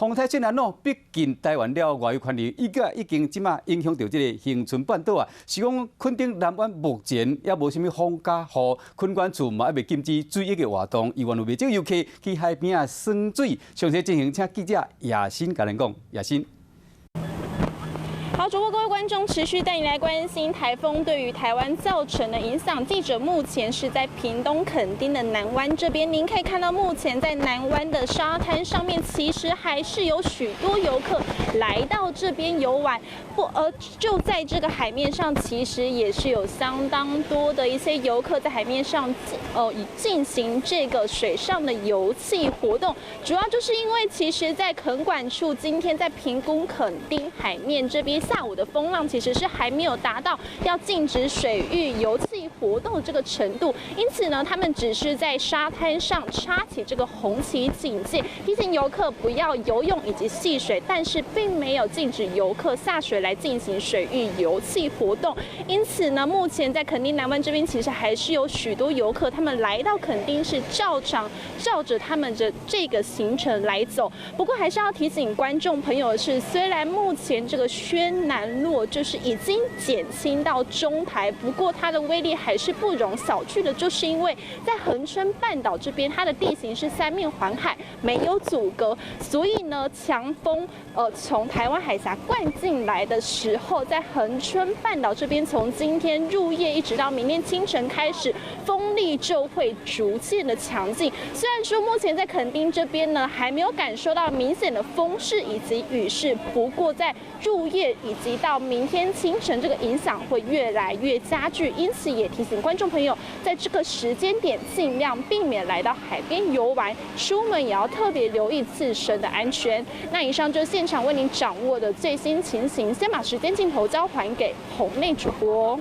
风台性呢，逼近台湾了外游权利，已经即马影响到这个恒春半岛啊。是讲垦丁南湾目前也无啥物风假雨，垦管处嘛还未禁止水域的活动，希望有未少游客去海边啊耍水。详细进行，请记者亚欣甲咱讲，亚欣。好，主播各位观众，持续带你来关心台风对于台湾造成的影响。记者目前是在屏东垦丁的南湾这边，您可以看到，目前在南湾的沙滩上面，其实还是有许多游客来到这边游玩。就在这个海面上，其实也是有相当多的一些游客在海面上进行这个水上的游憩活动。主要就是因为，其实，在垦管处今天在评估垦丁海面这边。下午的风浪其实是还没有达到要禁止水域游憩活动这个程度，因此呢，他们只是在沙滩上插起这个红旗警戒，提醒游客不要游泳以及戏水，但是并没有禁止游客下水来进行水域游憩活动。因此呢，目前在垦丁南湾这边，其实还是有许多游客，他们来到垦丁是照着他们的这个行程来走。不过还是要提醒观众朋友的是，虽然目前这个宣南落就是已经减轻到中台，不过它的威力还是不容小觑的，就是因为在恒春半岛这边，它的地形是三面环海，没有阻隔，所以呢，强风从台湾海峡灌进来的时候，在恒春半岛这边，从今天入夜一直到明天清晨开始，风力就会逐渐的强劲。虽然说目前在垦丁这边呢，还没有感受到明显的风势以及雨势，不过在入夜以及到明天清晨，这个影响会越来越加剧，因此也提醒观众朋友，在这个时间点尽量避免来到海边游玩，出门也要特别留意自身的安全。那以上就是现场为您掌握的最新情形，先把时间镜头交还给红内主播。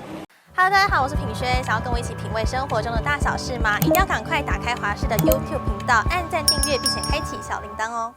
Hello， 大家好，我是品轩。想要跟我一起品味生活中的大小事吗？一定要赶快打开华视的 YouTube 频道，按赞订阅，并且开启小铃铛哦。